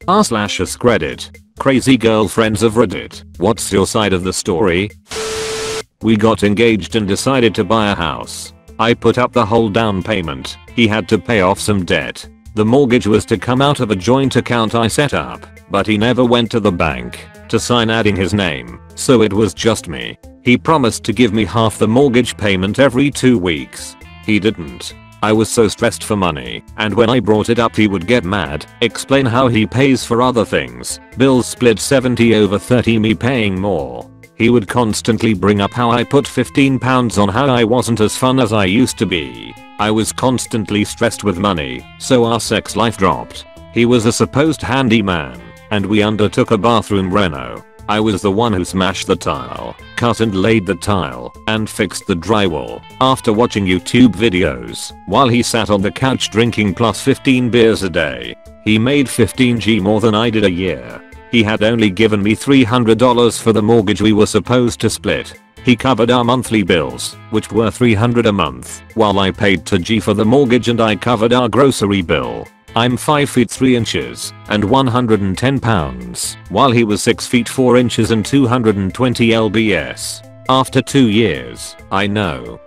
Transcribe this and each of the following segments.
r/AskReddit. Crazy girlfriends of Reddit. What's your side of the story? We got engaged and decided to buy a house. I put up the whole down payment. He had to pay off some debt. The mortgage was to come out of a joint account I set up, but he never went to the bank to sign adding his name, so it was just me. He promised to give me half the mortgage payment every 2 weeks. He didn't. I was so stressed for money, and when I brought it up he would get mad, explain how he pays for other things, bills split 70/30, me paying more. He would constantly bring up how I put 15 pounds on, how I wasn't as fun as I used to be. I was constantly stressed with money, so our sex life dropped. He was a supposed handyman, and we undertook a bathroom reno. I was the one who smashed the tile, cut and laid the tile, and fixed the drywall. After watching YouTube videos, while he sat on the couch drinking plus 15 beers a day, he made 15G more than I did a year. He had only given me $300 for the mortgage we were supposed to split. He covered our monthly bills, which were $300 a month, while I paid $2G for the mortgage and I covered our grocery bill. I'm 5 feet 3 inches and 110 pounds, while he was 6 feet 4 inches and 220 lbs. After 2 years, I know.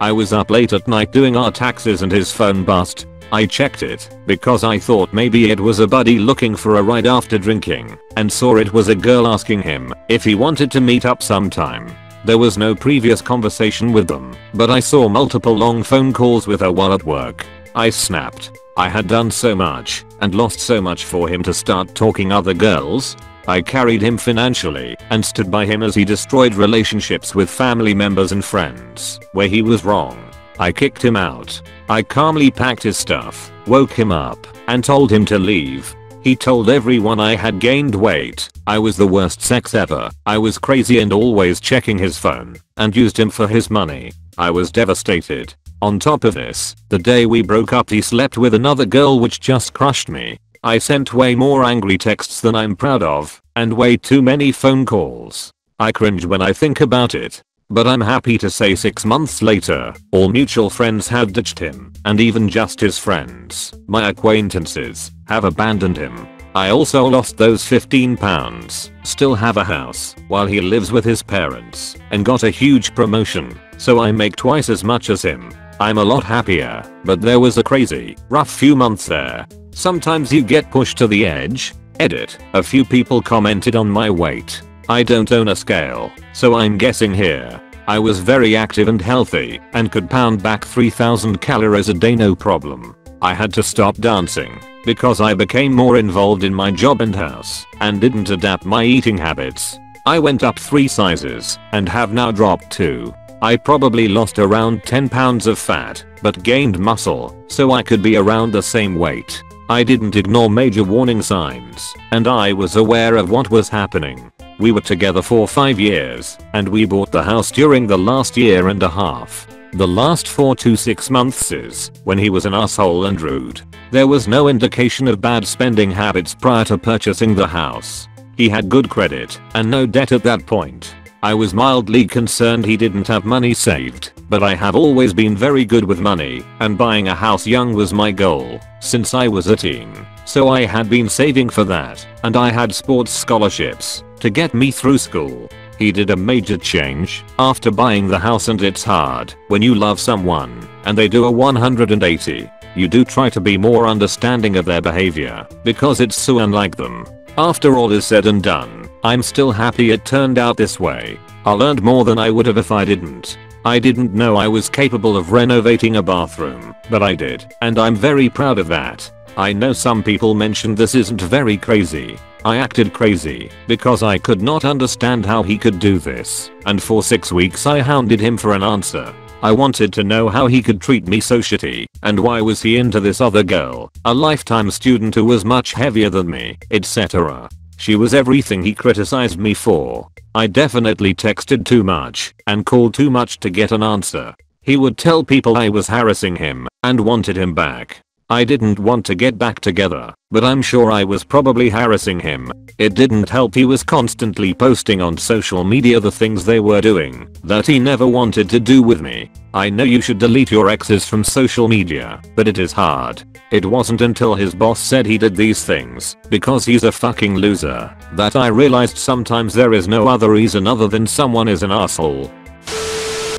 I was up late at night doing our taxes and his phone buzzed. I checked it because I thought maybe it was a buddy looking for a ride after drinking, and saw it was a girl asking him if he wanted to meet up sometime. There was no previous conversation with them, but I saw multiple long phone calls with her while at work. I snapped. I had done so much and lost so much for him to start talking other girls. I carried him financially and stood by him as he destroyed relationships with family members and friends where he was wrong. I kicked him out. I calmly packed his stuff, woke him up, and told him to leave. He told everyone I had gained weight. I was the worst sex ever. I was crazy and always checking his phone, and used him for his money. I was devastated. On top of this, the day we broke up he slept with another girl, which just crushed me. I sent way more angry texts than I'm proud of, and way too many phone calls. I cringe when I think about it. But I'm happy to say 6 months later, all mutual friends have ditched him, and even just his friends, my acquaintances, have abandoned him. I also lost those 15 pounds, still have a house, while he lives with his parents, and got a huge promotion, so I make twice as much as him. I'm a lot happier, but there was a crazy, rough few months there. Sometimes you get pushed to the edge. Edit. A few people commented on my weight. I don't own a scale, so I'm guessing here. I was very active and healthy, and could pound back 3,000 calories a day no problem. I had to stop dancing, because I became more involved in my job and house, and didn't adapt my eating habits. I went up 3 sizes, and have now dropped 2. I probably lost around 10 pounds of fat, but gained muscle, so I could be around the same weight. I didn't ignore major warning signs, and I was aware of what was happening. We were together for 5 years, and we bought the house during the last year and a half. The last 4 to 6 months is when he was an asshole and rude. There was no indication of bad spending habits prior to purchasing the house. He had good credit and no debt at that point. I was mildly concerned he didn't have money saved, but I have always been very good with money, and buying a house young was my goal since I was a teen. So I had been saving for that, and I had sports scholarships to get me through school. He did a major change after buying the house, and it's hard when you love someone and they do a 180. You do try to be more understanding of their behavior because it's so unlike them. After all is said and done, I'm still happy it turned out this way. I learned more than I would have if I didn't. I didn't know I was capable of renovating a bathroom, but I did, and I'm very proud of that. I know some people mentioned this isn't very crazy. I acted crazy because I could not understand how he could do this, and for 6 weeks I hounded him for an answer. I wanted to know how he could treat me so shitty, and why was he into this other girl, a lifetime student who was much heavier than me, etc. She was everything he criticized me for. I definitely texted too much and called too much to get an answer. He would tell people I was harassing him and wanted him back. I didn't want to get back together, but I'm sure I was probably harassing him. It didn't help he was constantly posting on social media the things they were doing that he never wanted to do with me. I know you should delete your exes from social media, but it is hard. It wasn't until his boss said he did these things because he's a fucking loser that I realized sometimes there is no other reason other than someone is an asshole.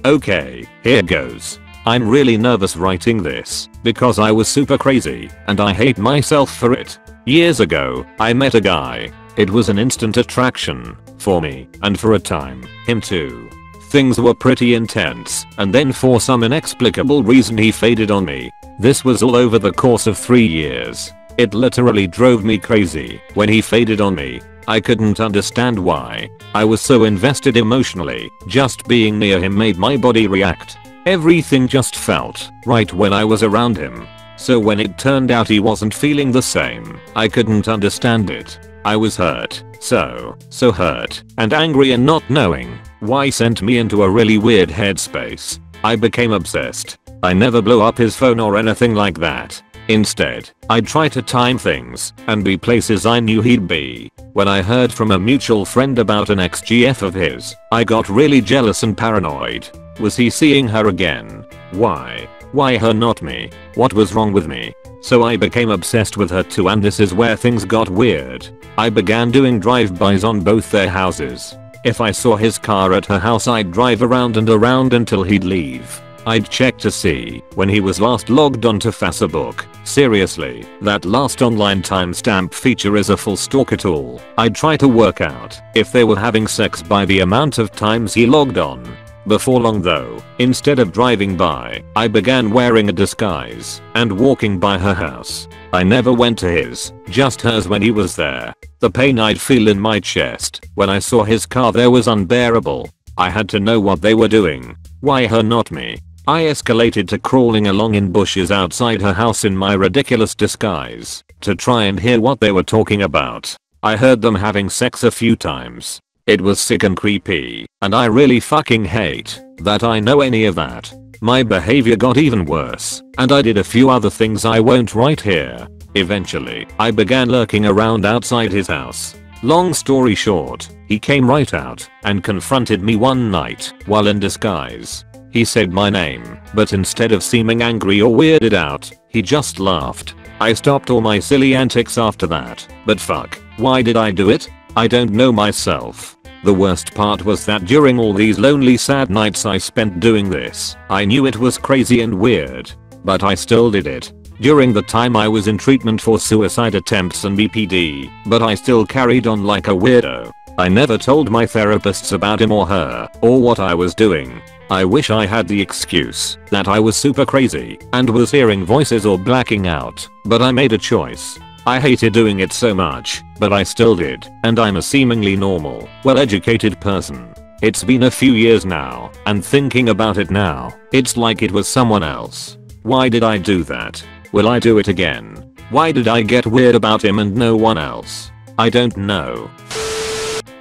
Okay, here goes. I'm really nervous writing this because I was super crazy and I hate myself for it. Years ago, I met a guy. It was an instant attraction for me and for a time, him too. Things were pretty intense and then for some inexplicable reason he faded on me. This was all over the course of 3 years. It literally drove me crazy when he faded on me. I couldn't understand why. I was so invested emotionally. Just being near him made my body react. Everything just felt right when I was around him. So when it turned out he wasn't feeling the same, I couldn't understand it. I was hurt. So hurt and angry, and not knowing why sent me into a really weird headspace. I became obsessed. I never blew up his phone or anything like that. Instead, I'd try to time things and be places I knew he'd be. When I heard from a mutual friend about an ex-GF of his, I got really jealous and paranoid. Was he seeing her again? Why? Why her, not me? What was wrong with me? So I became obsessed with her too, and this is where things got weird. I began doing drive-bys on both their houses. If I saw his car at her house, I'd drive around and around until he'd leave. I'd check to see when he was last logged onto Facebook. Seriously, that last online timestamp feature is a full stalker tool. I'd try to work out if they were having sex by the amount of times he logged on. Before long though, instead of driving by, I began wearing a disguise and walking by her house. I never went to his, just hers when he was there. The pain I'd feel in my chest when I saw his car there was unbearable. I had to know what they were doing. Why her, not me? I escalated to crawling along in bushes outside her house in my ridiculous disguise to try and hear what they were talking about. I heard them having sex a few times. It was sick and creepy, and I really fucking hate that I know any of that. My behavior got even worse, and I did a few other things I won't write here. Eventually, I began lurking around outside his house. Long story short, he came right out and confronted me one night while in disguise. He said my name, but instead of seeming angry or weirded out, he just laughed. I stopped all my silly antics after that, but fuck, why did I do it? I don't know myself. The worst part was that during all these lonely, sad nights I spent doing this, I knew it was crazy and weird, but I still did it. During the time I was in treatment for suicide attempts and BPD, but I still carried on like a weirdo. I never told my therapists about him or her, or what I was doing. I wish I had the excuse that I was super crazy and was hearing voices or blacking out, but I made a choice. I hated doing it so much, but I still did, and I'm a seemingly normal, well-educated person. It's been a few years now, and thinking about it now, it's like it was someone else. Why did I do that? Will I do it again? Why did I get weird about him and no one else? I don't know.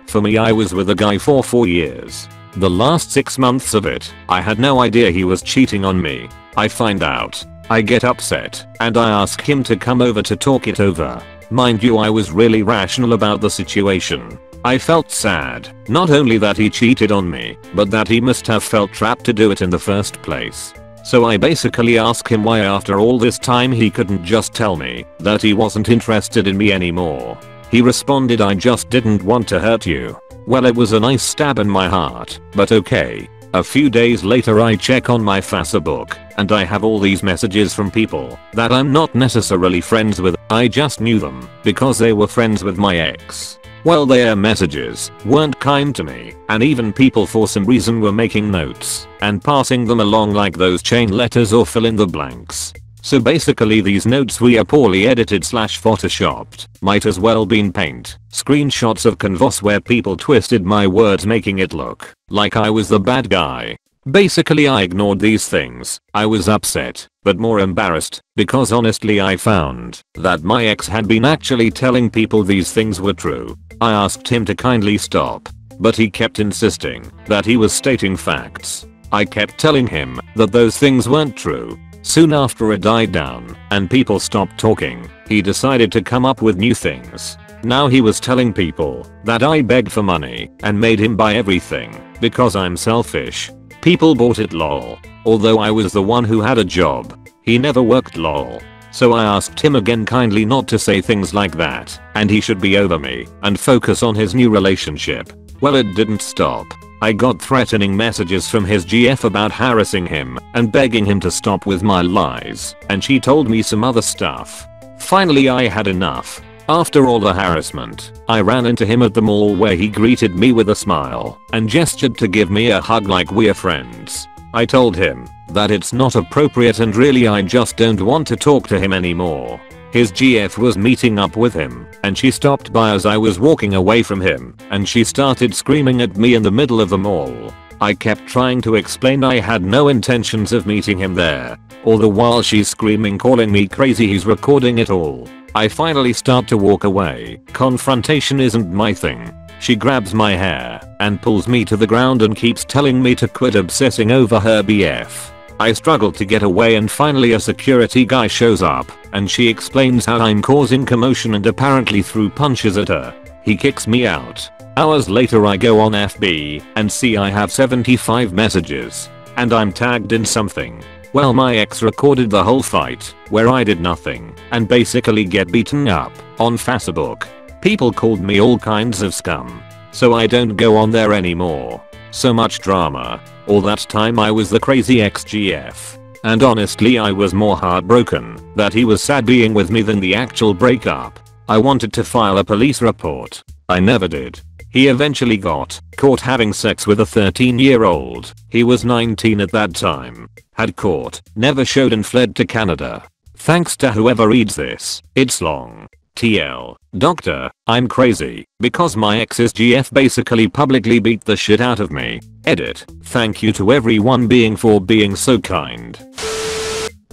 For me, I was with a guy for 4 years. The last 6 months of it, I had no idea he was cheating on me. I find out. I get upset, and I ask him to come over to talk it over. Mind you, I was really rational about the situation. I felt sad, not only that he cheated on me, but that he must have felt trapped to do it in the first place. So I basically asked him why after all this time he couldn't just tell me that he wasn't interested in me anymore. He responded, "I just didn't want to hurt you." Well, it was a nice stab in my heart, but okay. A few days later I check on my Facebook, and I have all these messages from people that I'm not necessarily friends with. I just knew them because they were friends with my ex. Well, their messages weren't kind to me, and even people for some reason were making notes and passing them along like those chain letters or fill in the blanks. So basically these notes were poorly edited / photoshopped, might as well been paint, screenshots of convos where people twisted my words making it look like I was the bad guy. Basically I ignored these things. I was upset, but more embarrassed, because honestly I found that my ex had been actually telling people these things were true. I asked him to kindly stop, but he kept insisting that he was stating facts. I kept telling him that those things weren't true. Soon after it died down and people stopped talking, he decided to come up with new things. Now he was telling people that I begged for money and made him buy everything because I'm selfish. People bought it lol. Although I was the one who had a job, he never worked lol. So I asked him again kindly not to say things like that and he should be over me and focus on his new relationship. Well, it didn't stop. I got threatening messages from his GF about harassing him and begging him to stop with my lies, and she told me some other stuff. Finally I had enough. After all the harassment, I ran into him at the mall where he greeted me with a smile and gestured to give me a hug like we're friends. I told him that it's not appropriate and really I just don't want to talk to him anymore. His GF was meeting up with him and she stopped by as I was walking away from him and she started screaming at me in the middle of the mall. I kept trying to explain I had no intentions of meeting him there. All the while she's screaming calling me crazy, he's recording it all. I finally start to walk away. Confrontation isn't my thing. She grabs my hair and pulls me to the ground and keeps telling me to quit obsessing over her BF. I struggle to get away and finally a security guy shows up and she explains how I'm causing commotion and apparently threw punches at her. He kicks me out. Hours later I go on FB and see I have 75 messages and I'm tagged in something. Well, my ex recorded the whole fight where I did nothing and basically get beaten up on Facebook. People called me all kinds of scum, so I don't go on there anymore. So much drama. All that time I was the crazy ex-GF. And honestly I was more heartbroken that he was sad being with me than the actual breakup. I wanted to file a police report. I never did. He eventually got caught having sex with a 13-year-old. He was 19 at that time. Had caught, never showed and fled to Canada. Thanks to whoever reads this. It's long. TL. Doctor, I'm crazy because my ex's GF basically publicly beat the shit out of me. Edit. Thank you to everyone for being so kind.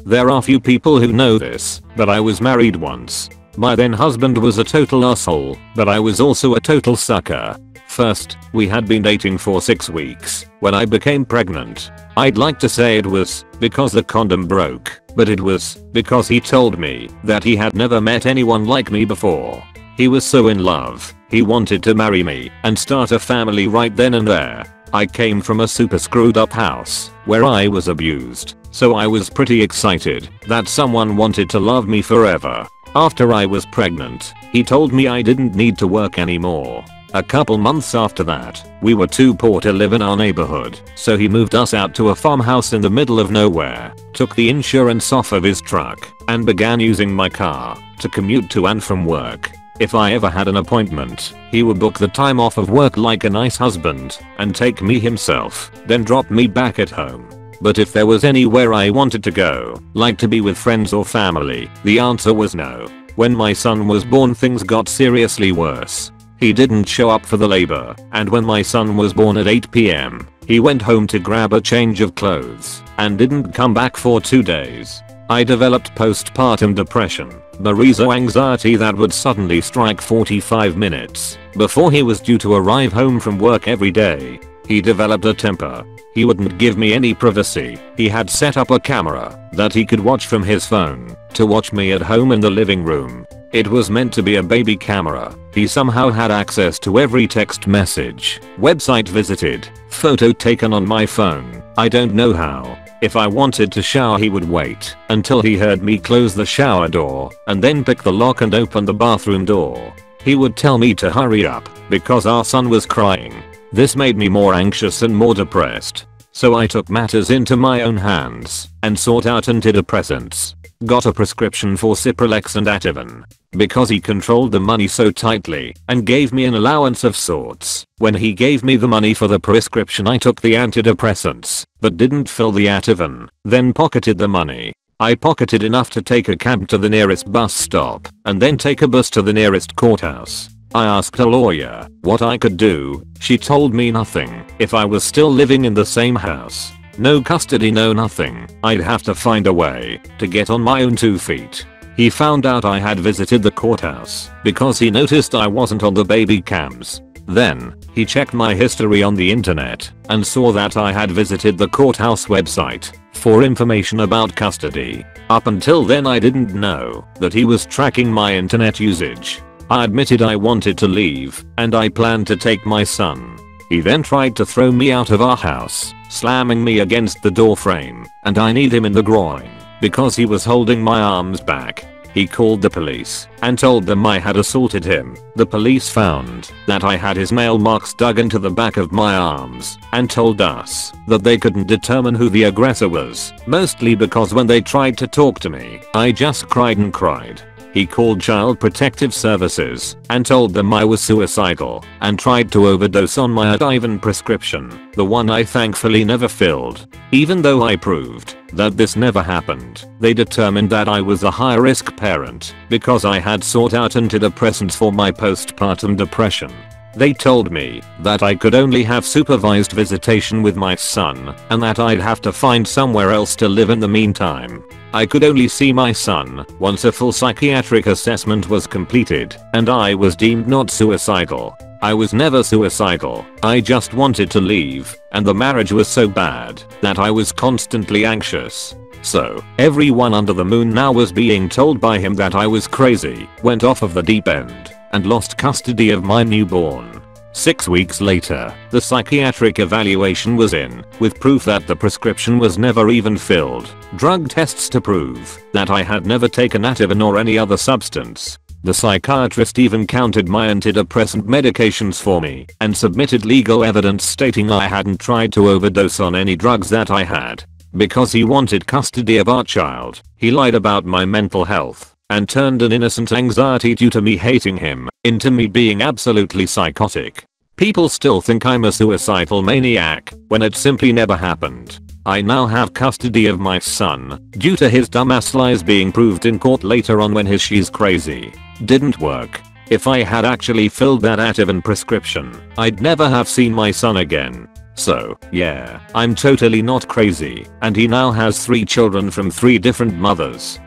There are few people who know this, but I was married once. My then husband was a total asshole, but I was also a total sucker. First, we had been dating for 6 weeks when I became pregnant. I'd like to say it was because the condom broke, but it was because he told me that he had never met anyone like me before. He was so in love, he wanted to marry me and start a family right then and there. I came from a super screwed up house where I was abused, so I was pretty excited that someone wanted to love me forever. After I was pregnant, he told me I didn't need to work anymore. A couple months after that, we were too poor to live in our neighborhood, so he moved us out to a farmhouse in the middle of nowhere, took the insurance off of his truck, and began using my car to commute to and from work. If I ever had an appointment, he would book the time off of work like a nice husband and take me himself, then drop me back at home. But if there was anywhere I wanted to go, like to be with friends or family, the answer was no. When my son was born, things got seriously worse. He didn't show up for the labor, and when my son was born at 8 p.m., he went home to grab a change of clothes and didn't come back for 2 days. I developed postpartum depression, Marizo anxiety that would suddenly strike 45 minutes before he was due to arrive home from work every day. He developed a temper. He wouldn't give me any privacy. He had set up a camera that he could watch from his phone to watch me at home in the living room. It was meant to be a baby camera. He somehow had access to every text message, website visited, photo taken on my phone. I don't know how. If I wanted to shower, he would wait until he heard me close the shower door and then pick the lock and open the bathroom door. He would tell me to hurry up because our son was crying. This made me more anxious and more depressed. So I took matters into my own hands and sought out antidepressants. Got a prescription for Cipralex and Ativan. Because he controlled the money so tightly and gave me an allowance of sorts. When he gave me the money for the prescription, I took the antidepressants, but didn't fill the Ativan, then pocketed the money. I pocketed enough to take a cab to the nearest bus stop and then take a bus to the nearest courthouse. I asked a lawyer what I could do. She told me nothing. If I was still living in the same house, no custody, no nothing, I'd have to find a way to get on my own 2 feet. He found out I had visited the courthouse because he noticed I wasn't on the baby cams. Then, he checked my history on the internet and saw that I had visited the courthouse website for information about custody. Up until then I didn't know that he was tracking my internet usage. I admitted I wanted to leave and I planned to take my son. He then tried to throw me out of our house, slamming me against the door frame, and I kneed him in the groin because he was holding my arms back. He called the police and told them I had assaulted him. The police found that I had his nail marks dug into the back of my arms and told us that they couldn't determine who the aggressor was, mostly because when they tried to talk to me, I just cried and cried. He called Child Protective Services and told them I was suicidal and tried to overdose on my Ativan prescription, the one I thankfully never filled. Even though I proved that this never happened, they determined that I was a high-risk parent because I had sought out antidepressants for my postpartum depression. They told me that I could only have supervised visitation with my son and that I'd have to find somewhere else to live in the meantime. I could only see my son once a full psychiatric assessment was completed and I was deemed not suicidal. I was never suicidal, I just wanted to leave, and the marriage was so bad that I was constantly anxious. So, everyone under the moon now was being told by him that I was crazy, went off of the deep end, and lost custody of my newborn. 6 weeks later, the psychiatric evaluation was in, with proof that the prescription was never even filled, drug tests to prove that I had never taken Ativan or any other substance. The psychiatrist even counted my antidepressant medications for me and submitted legal evidence stating I hadn't tried to overdose on any drugs that I had. Because he wanted custody of our child, he lied about my mental health and turned an innocent anxiety due to me hating him into me being absolutely psychotic. People still think I'm a suicidal maniac when it simply never happened. I now have custody of my son due to his dumbass lies being proved in court later on when his "she's crazy" didn't work. If I had actually filled that Ativan prescription, I'd never have seen my son again. So, yeah, I'm totally not crazy, and he now has 3 children from 3 different mothers.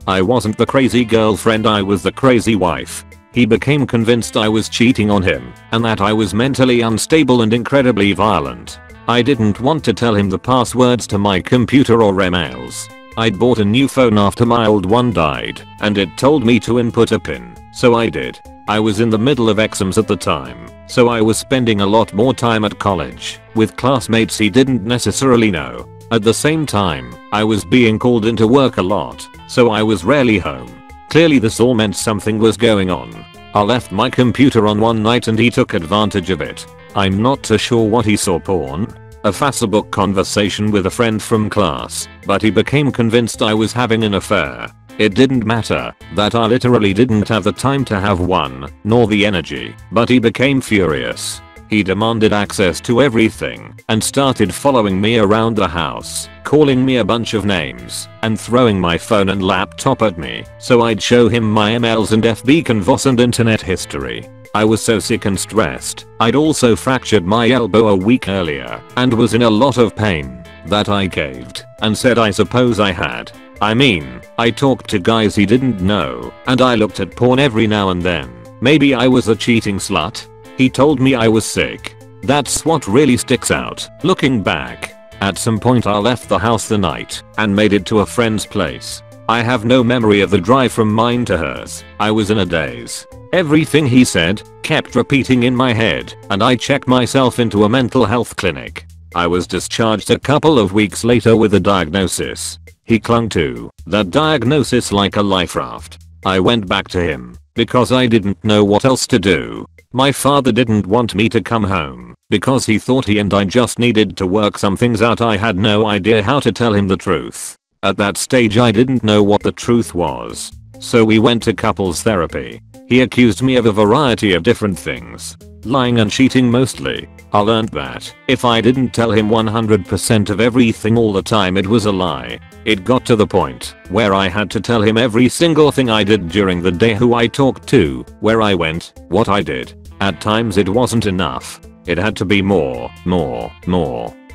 I wasn't the crazy girlfriend, I was the crazy wife. He became convinced I was cheating on him, and that I was mentally unstable and incredibly violent. I didn't want to tell him the passwords to my computer or emails. I'd bought a new phone after my old one died, and it told me to input a PIN, so I did. I was in the middle of exams at the time, so I was spending a lot more time at college with classmates he didn't necessarily know. At the same time, I was being called into work a lot, so I was rarely home. Clearly this all meant something was going on. I left my computer on one night and he took advantage of it. I'm not too sure what he saw: porn, a Facebook conversation with a friend from class, but he became convinced I was having an affair. It didn't matter that I literally didn't have the time to have one, nor the energy, but he became furious. He demanded access to everything and started following me around the house, calling me a bunch of names and throwing my phone and laptop at me so I'd show him my emails and FB convos and internet history. I was so sick and stressed. I'd also fractured my elbow a week earlier and was in a lot of pain that I caved and said I suppose I had. I mean, I talked to guys he didn't know and I looked at porn every now and then. Maybe I was a cheating slut? He told me I was sick. That's what really sticks out, looking back. At some point I left the house the night and made it to a friend's place. I have no memory of the drive from mine to hers. I was in a daze. Everything he said kept repeating in my head and I checked myself into a mental health clinic. I was discharged a couple of weeks later with a diagnosis. He clung to that diagnosis like a life raft. I went back to him because I didn't know what else to do. My father didn't want me to come home because he thought he and I just needed to work some things out. I had no idea how to tell him the truth. At that stage I didn't know what the truth was. So we went to couples therapy. He accused me of a variety of different things. Lying and cheating mostly. I learned that if I didn't tell him 100% of everything all the time it was a lie. It got to the point where I had to tell him every single thing I did during the day, who I talked to, where I went, what I did. At times it wasn't enough. It had to be more.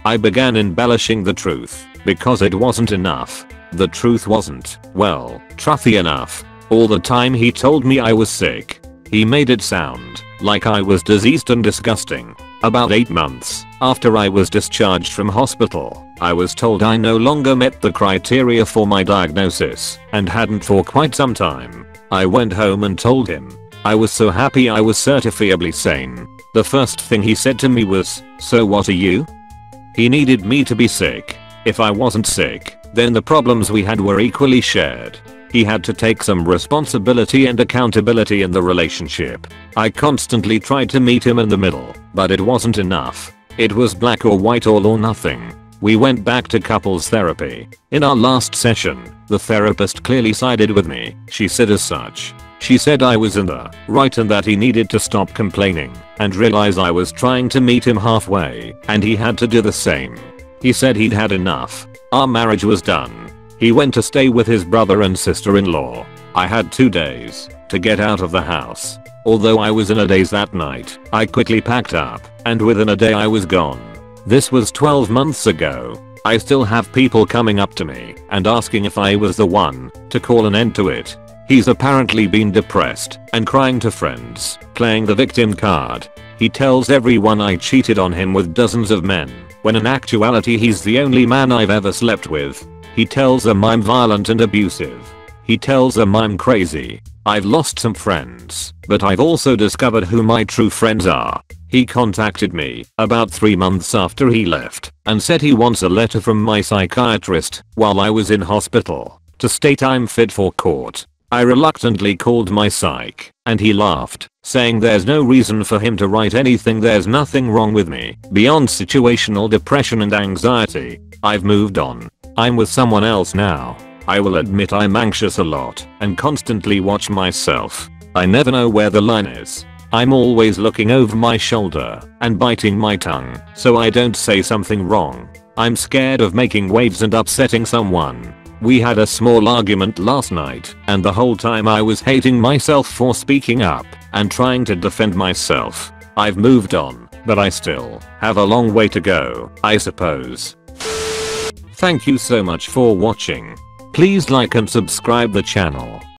I began embellishing the truth because it wasn't enough. The truth wasn't, well, truthy enough. All the time he told me I was sick. He made it sound like I was diseased and disgusting. About 8 months after I was discharged from hospital, I was told I no longer met the criteria for my diagnosis and hadn't for quite some time. I went home and told him. I was so happy I was certifiably sane. The first thing he said to me was, "So what are you?" He needed me to be sick. If I wasn't sick, then the problems we had were equally shared. He had to take some responsibility and accountability in the relationship. I constantly tried to meet him in the middle, but it wasn't enough. It was black or white, all or nothing. We went back to couples therapy. In our last session, the therapist clearly sided with me. She said as such. She said I was in the right and that he needed to stop complaining and realize I was trying to meet him halfway and he had to do the same. He said he'd had enough. Our marriage was done. He went to stay with his brother and sister-in-law. I had 2 days to get out of the house. Although I was in a daze that night, I quickly packed up and within a day I was gone. This was 12 months ago. I still have people coming up to me and asking if I was the one to call an end to it. He's apparently been depressed and crying to friends, playing the victim card. He tells everyone I cheated on him with dozens of men, when in actuality he's the only man I've ever slept with. He tells them I'm violent and abusive. He tells them I'm crazy. I've lost some friends, but I've also discovered who my true friends are. He contacted me about 3 months after he left and said he wants a letter from my psychiatrist while I was in hospital to state I'm fit for court. I reluctantly called my psych and he laughed, saying there's no reason for him to write anything, there's nothing wrong with me beyond situational depression and anxiety. I've moved on. I'm with someone else now. I will admit I'm anxious a lot and constantly watch myself. I never know where the line is. I'm always looking over my shoulder and biting my tongue so I don't say something wrong. I'm scared of making waves and upsetting someone. We had a small argument last night and the whole time I was hating myself for speaking up and trying to defend myself. I've moved on, but I still have a long way to go, I suppose. Thank you so much for watching. Please like and subscribe the channel.